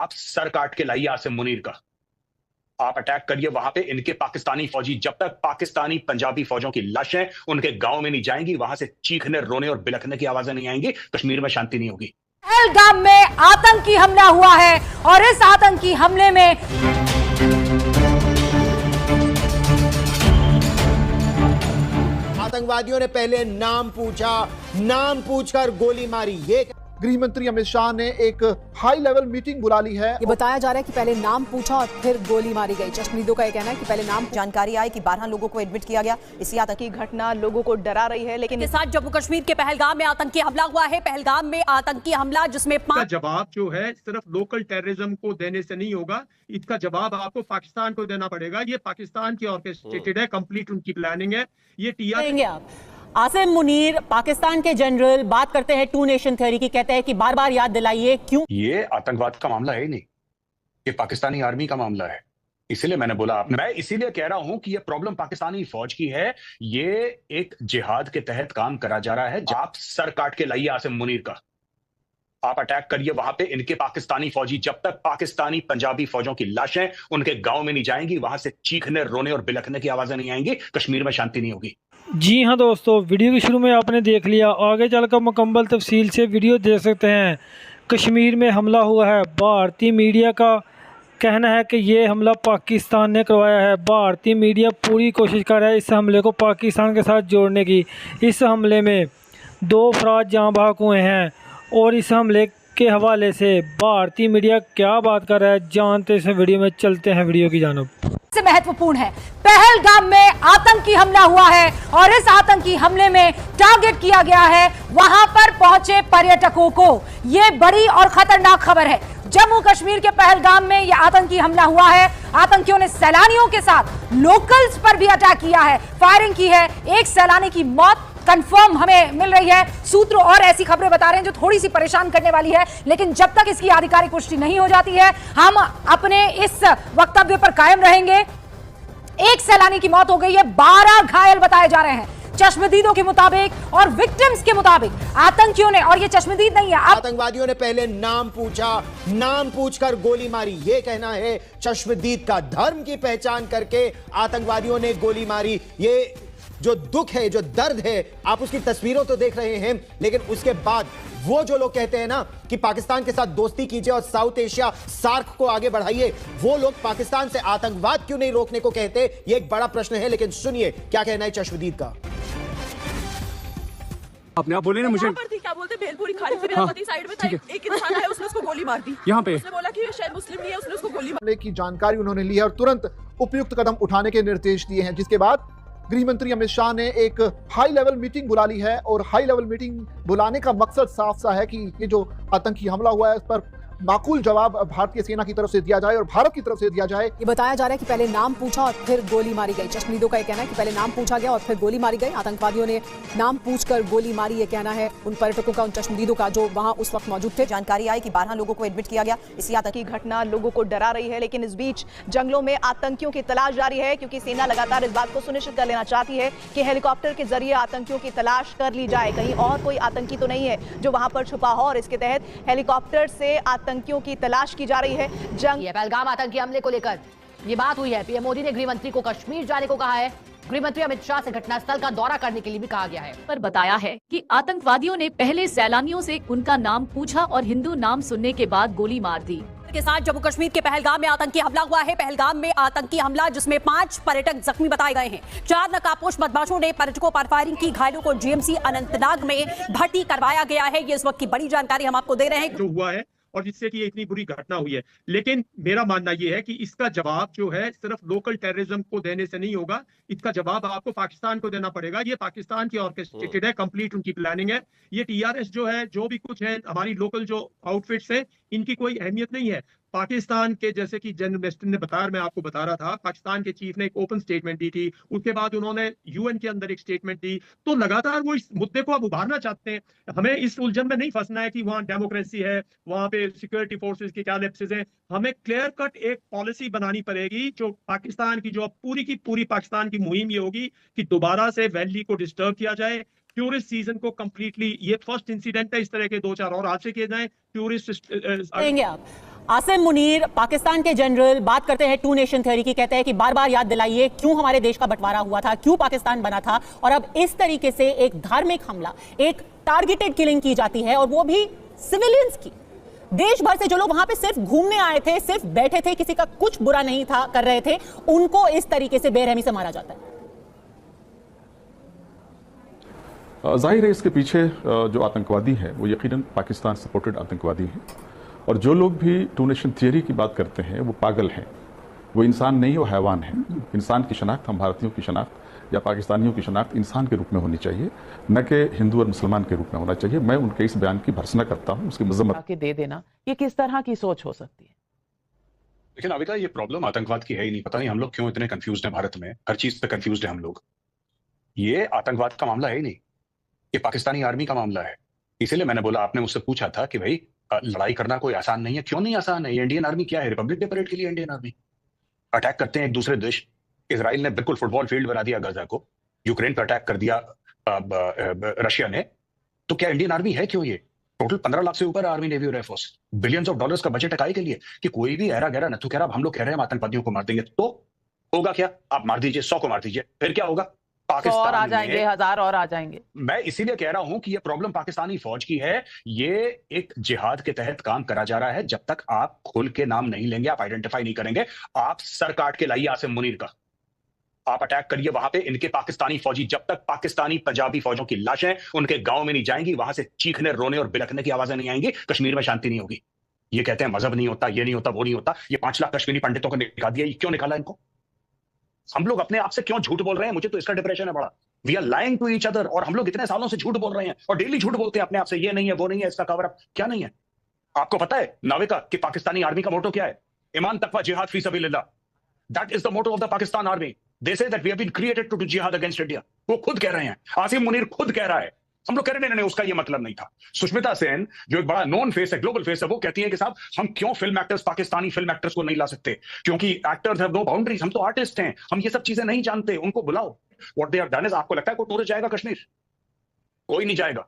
आप सर काट के लाइए आसिम मुनीर का। आप अटैक करिए वहां पे, इनके पाकिस्तानी फौजी जब तक पाकिस्तानी पंजाबी फौजों की लाशें उनके गांव में नहीं जाएंगी, वहां से चीखने रोने और बिलखने की आवाजें नहीं आएंगी, कश्मीर में शांति नहीं होगी। पहलगाम में आतंकी हमला हुआ है और इस आतंकी हमले में आतंकवादियों ने पहले नाम पूछा, नाम पूछकर गोली मारी। ये गृह मंत्री अमित शाह ने एक हाई लेवल मीटिंग बुला ली है। ये बताया जा रहा है कि पहले नाम पूछा और फिर गोली मारी गई। चश्मदीदों का ये कहना है कि पहले नाम जानकारी आई कि 12 लोगों को एडमिट किया गया। इसी आतंकी घटना लोगों को डरा रही है। लेकिन इसके साथ जम्मू कश्मीर के पहलगाम में आतंकी हमला हुआ है। पहलगाम में आतंकी हमला जिसमें इसका जवाब जो है सिर्फ लोकल टेररिज्म को देने से नहीं होगा, इसका जवाब आपको पाकिस्तान को देना पड़ेगा। ये पाकिस्तान की ऑर्केस्ट्रेटेड है, कंप्लीट उनकी प्लानिंग है। ये टीआर आसिम मुनीर पाकिस्तान के जनरल बात करते हैं टू नेशन थ्योरी की, कहते हैं कि बार बार याद दिलाइए क्यों ये आतंकवाद का मामला है ही नहीं, ये पाकिस्तानी आर्मी का मामला है। इसीलिए मैंने बोला, मैं इसीलिए कह रहा हूं कि ये प्रॉब्लम पाकिस्तानी फौज की है। ये एक जिहाद के तहत काम करा जा रहा है। आप सर काट के लाइए आसिम मुनीर का। आप अटैक करिए वहां पे, इनके पाकिस्तानी फौजी जब तक पाकिस्तानी पंजाबी फौजों की लाशें उनके गांव में नहीं जाएंगी, वहां से चीखने रोने और बिलखने की आवाजें नहीं आएंगी, कश्मीर में शांति नहीं होगी। जी हाँ दोस्तों, वीडियो के शुरू में आपने देख लिया, आगे चलकर मुकम्मल तफसील से वीडियो देख सकते हैं। कश्मीर में हमला हुआ है। भारतीय मीडिया का कहना है कि ये हमला पाकिस्तान ने करवाया है। भारतीय मीडिया पूरी कोशिश कर रहा है इस हमले को पाकिस्तान के साथ जोड़ने की। इस हमले में 2 अफराद जाँ बहक हुए हैं और इस हमले के हवाले से भारतीय मीडिया क्या बात कर रहा है जानते इस वीडियो में। चलते हैं वीडियो की जानब। से महत्वपूर्ण है, पहलगाम में आतंकी हमला हुआ है और इस आतंकी हमले में टारगेट किया गया है वहां पर पहुंचे पर्यटकों को। यह बड़ी और खतरनाक खबर है। जम्मू कश्मीर के पहलगाम में यह आतंकी हमला हुआ है। आतंकियों ने सैलानियों के साथ लोकल्स पर भी अटैक किया है, फायरिंग की है। एक सैलानी की मौत कंफर्म हमें मिल रही है। सूत्र और ऐसी खबरें बता रहे हैं जो थोड़ी सी परेशान करने वाली है, लेकिन जब तक इसकी आधिकारिक पुष्टि नहीं हो जाती है हम अपने इस वक्तव्य पर कायम रहेंगे। एक सैलानी की मौत हो गई है, 12 घायल बताए जा रहे हैं चश्मदीदों के मुताबिक और विक्टिम्स के मुताबिक। आतंकियों ने, और ये चश्मदीद नहीं है, आतंकवादियों ने पहले नाम पूछा, नाम पूछकर गोली मारी। ये कहना है चश्मदीद का। धर्म की पहचान करके आतंकवादियों ने गोली मारी। ये जो दुख है, जो दर्द है, आप उसकी तस्वीरों तो देख रहे हैं, लेकिन उसके बाद वो जो लोग कहते हैं ना कि पाकिस्तान के साथ दोस्ती कीजिए और साउथ एशिया सार्क को आगे बढ़ाइए, वो लोग पाकिस्तान से आतंकवाद क्यों नहीं रोकने को कहते? ये एक बड़ा प्रश्न है। लेकिन सुनिए क्या कहना है चश्मदीद का। अपने आप बोले ना, मुझे क्या बोलते भेलपुरी खाली साइड में था, एक इंसान है उसने उसको गोली मार दी। यहाँ पे उसने बोला कि ये शायद मुस्लिम नहीं है, उसने उसको गोली हमले की जानकारी उन्होंने ली है और तुरंत उपयुक्त कदम उठाने के निर्देश दिए हैं, जिसके बाद गृह मंत्री अमित शाह ने एक हाई लेवल मीटिंग बुला ली है। और हाई लेवल मीटिंग बुलाने का मकसद साफ सा है कि ये जो आतंकी हमला हुआ है इस पर माकूल जवाब भारतीय सेना की तरफ से दिया जाए और भारत की तरफ से दिया जाए। ये बताया जा रहा है कि पहले नाम पूछा और फिर गोली मारी गई। चश्मदीदों का ये कहना है कि पहले नाम पूछा गया और फिर गोली मारी गई। आतंकवादियों ने नाम पूछकर गोली मारी, ये कहना है उन पर्यटकों का, उन चश्मदीदों का जो वहां उस वक्त मौजूद थे। जानकारी आई कि 12 लोगों को एडमिट किया गया। इसी आतंकी घटना लोगों को डरा रही है। लेकिन इस बीच जंगलों में आतंकियों की तलाश जारी है, क्योंकि सेना लगातार इस बात को सुनिश्चित कर लेना चाहती है कि हेलीकॉप्टर के जरिए आतंकियों की तलाश कर ली जाए, कहीं और कोई आतंकी तो नहीं है जो वहां पर छुपा हो। और इसके तहत हेलीकॉप्टर से आतंकियों की तलाश की जा रही है। पहलगाम आतंकी हमले को लेकर ये बात हुई है। पीएम मोदी ने गृह मंत्री को कश्मीर जाने को कहा है। गृह मंत्री अमित शाह से घटनास्थल का दौरा करने के लिए भी कहा गया है। पर बताया है कि आतंकवादियों ने पहले सैलानियों से उनका नाम पूछा और हिंदू नाम सुनने के बाद गोली मार दी। के साथ जम्मू कश्मीर के पहलगाम में आतंकी हमला हुआ है। पहलगाम में आतंकी हमला जिसमें 5 पर्यटक जख्मी बताए गए हैं। 4 नकाबपोश बदमाशों ने पर्यटकों पर फायरिंग की। घायलों को जीएमसी अनंतनाग में भर्ती करवाया गया है। ये इस वक्त की बड़ी जानकारी हम आपको दे रहे हैं जो हुआ है और जिससे कि इतनी बुरी घटना हुई है। लेकिन मेरा मानना यह है कि इसका जवाब जो है सिर्फ लोकल टेररिज्म को देने से नहीं होगा, इसका जवाब आपको पाकिस्तान को देना पड़ेगा। ये पाकिस्तान की ऑर्केस्ट्रेटेड है, कंप्लीट उनकी प्लानिंग है। ये टीआरएस जो है, जो भी कुछ है, हमारी लोकल जो आउटफिट्स हैं, इनकी कोई अहमियत नहीं है। पाकिस्तान के, जैसे कि जनरल मिनिस्टर ने बताया, मैं आपको बता रहा था, पाकिस्तान के चीफ ने एक ओपन स्टेटमेंट दी थी, उसके बाद उन्होंने यूएन के अंदर एक स्टेटमेंट दी। तो लगातार वो इस मुद्दे को अब उभारना चाहते हैं। हमें इस उलझन में नहीं फंसना है कि वहाँ डेमोक्रेसी है, वहाँ पे सिक्योरिटी फोर्सेस की क्या लैप्सेस हैं। हमें क्लियर कट एक पॉलिसी बनानी पड़ेगी जो पाकिस्तान की, जो पूरी की पूरी पाकिस्तान की मुहिम ये होगी कि दोबारा से वैली को डिस्टर्ब किया जाए। टूरिस्ट सीजन को कंप्लीटली, ये फर्स्ट इंसिडेंट है, इस तरह के 2-4 और आज से किए जाए। टूरिस्ट आप आसिम मुनीर पाकिस्तान के जनरल बात करते हैं टू नेशन थ्योरी की, कहते हैं कि बार बार याद दिलाइए क्यों हमारे देश का बंटवारा हुआ था, क्यों पाकिस्तान बना था, और अब इस तरीके से एक धार्मिक हमला, एक टारगेटेड किलिंग की जाती है, और वो भी सिविलियंस की। देश भर से जो लोग वहां पे सिर्फ घूमने आए थे, सिर्फ बैठे थे, किसी का कुछ बुरा नहीं था कर रहे थे, उनको इस तरीके से बेरहमी से मारा जाता है। जाहिर है इसके पीछे जो आतंकवादी है वो यकीनन पाकिस्तान सपोर्टेड आतंकवादी हैं, और जो लोग भी टू नेशन थियरी की बात करते हैं वो पागल हैं, वो इंसान नहीं, वो हैवान है। इंसान की शनाख्त, हम भारतीयों की शनाख्त या पाकिस्तानियों की शनाख्त इंसान के रूप में होनी चाहिए, न कि हिंदू और मुसलमान के रूप में होना चाहिए। मैं उनके इस बयान की भर्त्सना करता हूँ, उसकी मजम्मत के दे देना, ये किस तरह की सोच हो सकती है? लेकिन नाविका, ये प्रॉब्लम आतंकवाद की है ही नहीं। पता नहीं हम लोग क्यों इतने कंफ्यूज हैं भारत में, हर चीज पे कंफ्यूज है हम लोग। ये आतंकवाद का मामला है ही नहीं, ये पाकिस्तानी आर्मी का मामला है। इसीलिए मैंने बोला, आपने मुझसे पूछा था कि भाई लड़ाई करना कोई आसान नहीं है। क्यों नहीं आसान है? ये इंडियन आर्मी क्या है? रिपब्लिक डे परेड के लिए इंडियन आर्मी अटैक करते हैं एक दूसरे देश। इजराइल ने बिल्कुल फुटबॉल फील्ड बना दिया गाजा को, यूक्रेन पर अटैक कर दिया रशिया ने। तो क्या इंडियन आर्मी है? क्यों? ये टोटल 15 लाख से ऊपर आर्मी, नेवी और एयरफोर्स, बिलियंस ऑफ डॉलर्स का बजट इकाई के लिए। कि कोई भी ऐरा गहरा नथु कहरा हम लोग कह रहे हैं आतंकवादियों को मार देंगे, तो होगा क्या? आप मार दीजिए, 100 को मार दीजिए, फिर क्या होगा? पाकिस्तान और आ जाएंगे, 1000 और आ जाएंगे। मैं इसीलिए कह रहा हूं कि ये प्रॉब्लम पाकिस्तानी फौज की है। ये एक जिहाद के तहत काम करा जा रहा है। जब तक आप खुल के नाम नहीं लेंगे, आप आइडेंटिफाई नहीं करेंगे, आप सर काट के लाइए आसिम मुनीर का, आप अटैक करिए वहां पे। इनके पाकिस्तानी फौजी, जब तक पाकिस्तानी पंजाबी फौजों की लाशें उनके गांव में नहीं जाएंगी, वहां से चीखने, रोने और बिलखने की आवाजें नहीं आएंगी, कश्मीर में शांति नहीं होगी। ये कहते हैं मजहब नहीं होता, ये नहीं होता, वो नहीं होता। ये 5 लाख कश्मीरी पंडितों को निकाल दिया, ये क्यों निकाला इनको? हम लोग अपने आप से क्यों झूठ बोल रहे हैं? मुझे तो इसका डिप्रेशन है बड़ा। We are lying to each other, और हम लोग इतने सालों से झूठ बोल रहे हैं और डेली झूठ बोलते हैं अपने आप से, ये नहीं है, वो नहीं है, इसका कवर अप। क्या नहीं है? आपको पता है नाविका कि पाकिस्तानी आर्मी का मोटो क्या है? ईमान तकवा जिहाद फी सबीलिल्लाह। That is the motto of the Pakistan army. They say that we have been created to do जिहाद अगेंस्ट इंडिया। वो खुद कह रहे हैं, आसिम मुनीर खुद कह रहा है। हम लोग कह रहे हैं नहीं, उसका ये मतलब नहीं था। सुष्मिता सेन जो एक बड़ा नोन फेस है, ग्लोबल फेस है, वो कहती है कि साहब हम क्यों film actors, Pakistani film actors को नहीं ला सकते? क्योंकि एक्टर्स हैव नो बाउंड्रीज, हम तो आर्टिस्ट हैं, हम ये सब चीजें नहीं जानते, उनको बुलाओ। What they have done is, आपको लगता है कोई टूरिस्ट जाएगा कश्मीर? कोई नहीं जाएगा।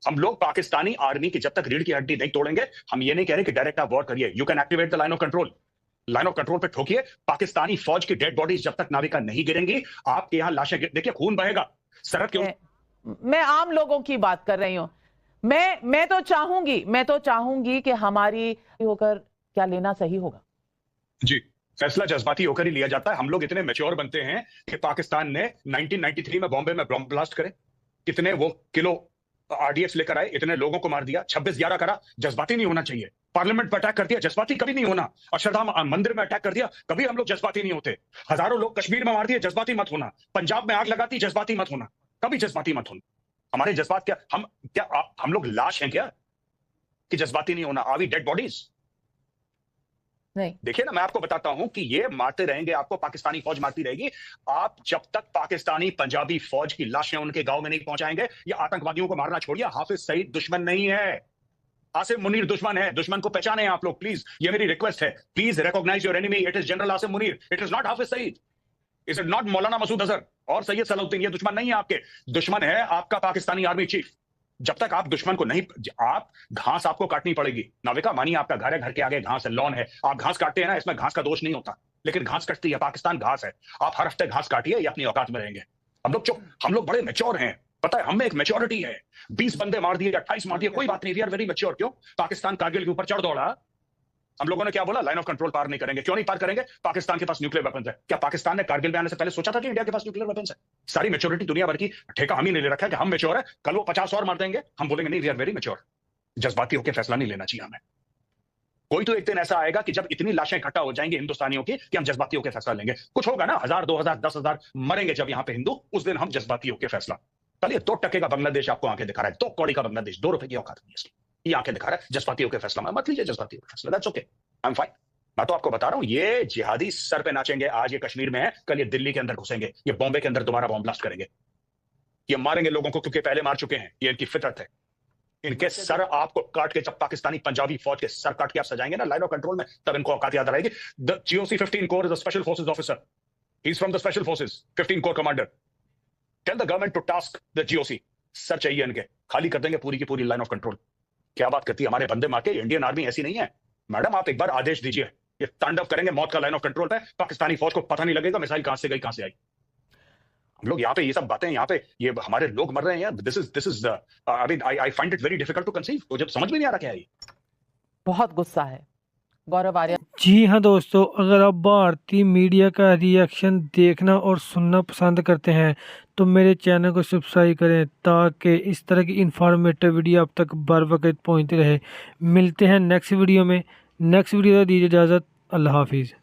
हम लोग पाकिस्तानी आर्मी की जब तक रीढ़ की हड्डी नहीं तोड़ेंगे, हम ये नहीं कह रहे कि डायरेक्ट आप वॉर करिए। You can activate the line of control, line of control पे ठोकिए। पाकिस्तानी फौज की डेड बॉडीज जब तक नाविका नहीं गिरेंगी, आपके यहां लाशें देखिए, खून बहेगा सरहद के। मैं आम लोगों की बात कर रही हूं। मैं तो चाहूंगी कि हमारी होकर क्या लेना सही होगा। जी, फैसला जज्बाती होकर ही लिया जाता है। हम लोग इतने मैच्योर बनते हैं कि पाकिस्तान ने 1993 में बॉम्बे में बॉम्ब ब्लास्ट करे, कितने वो किलो आरडीएक्स लेकर आए, इतने लोगों को मार दिया, 26/11 करा। जज्बाती नहीं होना चाहिए। पार्लियामेंट पर अटैक कर दिया, जज्बाती कभी नहीं होना। अक्षरधाम मंदिर में अटैक कर दिया, कभी हम लोग जज्बाती नहीं होते। हजारों लोग कश्मीर में मार दिए, जज्बाती मत होना। पंजाब में आग लगाती, जज्बाती मत होना, कभी जज्बाती मत होना। हमारे जज्बात क्या हम लोग लाश हैं क्या कि जज्बाती नहीं होना? Are we dead bodies? नहीं। देखिए ना, मैं आपको बताता हूं कि ये मारते रहेंगे आपको, पाकिस्तानी फौज मारती रहेगी। आप जब तक पाकिस्तानी पंजाबी फौज की लाशें उनके गांव में नहीं पहुंचाएंगे, या आतंकवादियों को मारना छोड़िए, हाफिज सईद दुश्मन नहीं है, आसिम मुनीर दुश्मन है। दुश्मन को पहचाने आप लोग प्लीज, ये मेरी रिक्वेस्ट है। Please recognise your enemy. It is general Asim Munir, it is not Hafiz Saeed, is it not Maulana Masood Azhar और सैयद सलाउद्दीन। ये दुश्मन नहीं है आपके, दुश्मन है आपका पाकिस्तानी आर्मी चीफ। जब तक आप दुश्मन को नहीं, आप घास आपको काटनी पड़ेगी। नाविका, मानिए आपका घर है, घर के आगे घास है, लॉन है, आप घास काटते हैं ना, इसमें घास का दोष नहीं होता, लेकिन घास कटती है। पाकिस्तान घास है, आप हर हफ्ते घास काटिए, ये अपनी औकात में रहेंगे। हम लोग चुप, हम लोग बड़े मैच्योर हैं, पता है, हम में एक मैच्योरिटी है। 20 बंदे मार दिए, 28 मार दिए, कोई बात नहीं, वी आर वेरी मैच्योर। क्यों? पाकिस्तान कारगिल के ऊपर चढ़ दौड़ा, हम लोगों ने क्या बोला? लाइन ऑफ कंट्रोल पार नहीं करेंगे। क्यों नहीं पार करेंगे? पाकिस्तान के पास न्यूक्लियर वेपन्स है। क्या पाकिस्तान ने कारगिल में आने से पहले सोचा था कि इंडिया के पास न्यूक्लियर वेपन्स है? सारी मैच्योरिटी दुनिया भर की ठेका हम ही नहीं ले रखा है कि हम मैच्योर है, कल वो 50 और मार देंगे, हम बोलेंगे नहीं, वी आर वेरी मैच्योर। जज्बाती होकर फैसला नहीं लेना चाहिए हमें। कोई तो एक दिन ऐसा आएगा कि जब इतनी लाशें इकट्ठा हो जाएंगी हिंदुस्तानियों की कि हम जज्बाती होकर फैसला लेंगे। कुछ होगा ना, 1000, 2000, 10,000 मरेंगे जब यहाँ पे हिंदू, उस दिन हम जज्बाती होकर फैसला। कल ये 2 टके का बांग्लादेश आपको आंखें दिखा रहा है, 2 कौड़ी का बांग्लादेश, 2 रुपए की औकात नहीं है, ये आंखें दिखा रहा है। जज्बाती होकर फैसला मत लीजिए, जज्बाती होकर फैसला, that's okay, I am fine. मैं तो आपको बता रहा हूं, ये जिहादी सर पे नाचेंगे। आज ये कश्मीर में है, कल ये दिल्ली के अंदर घुसेंगे, ये बॉम्बे के अंदर दोबारा बॉम्ब ब्लास्ट करेंगे, ये मारेंगे लोगों को, क्योंकि पहले मार चुके हैं, ये इनकी फितरत है। इनके सर आपको काट के, जब पाकिस्तानी पंजाबी फौज के सर काट के आप सजाएंगे ना लाइन ऑफ कंट्रोल में, तब इनको औकात याद आएगी। The GOC 15 corps is a special forces officer, he is from the special forces, 15 corps commander. Tell the government to task the GOC, sir चाहिए इनके, खाली कर देंगे पूरी की पूरी लाइन ऑफ कंट्रोल। क्या बात करती है, हमारे बंदे मार के। इंडियन आर्मी ऐसी नहीं है, मैडम आप एक बार आदेश दीजिए, ये तांडव करेंगे मौत का लाइन ऑफ कंट्रोल पे, पाकिस्तानी फौज को पता नहीं लगेगा मिसाइल कहां से गई कहां से आई। हम लोग यहाँ पे ये सब बातें, यहाँ पे ये हमारे लोग मर रहे हैं यार। This is I mean I find it very difficult to conceive. तो जब समझ में नहीं आ रहा क्या है ये। बहुत गुस्सा है गौरव आर्या। जी हाँ दोस्तों, अगर आप भारतीय मीडिया का रिएक्शन देखना और सुनना पसंद करते हैं तो मेरे चैनल को सब्सक्राइब करें ताकि इस तरह की इंफॉर्मेटिव वीडियो आप तक बर वक्त पहुँचती रहे। मिलते हैं नेक्स्ट वीडियो में। नेक्स्ट वीडियो दीजिए इजाज़त। अल्लाह हाफिज़।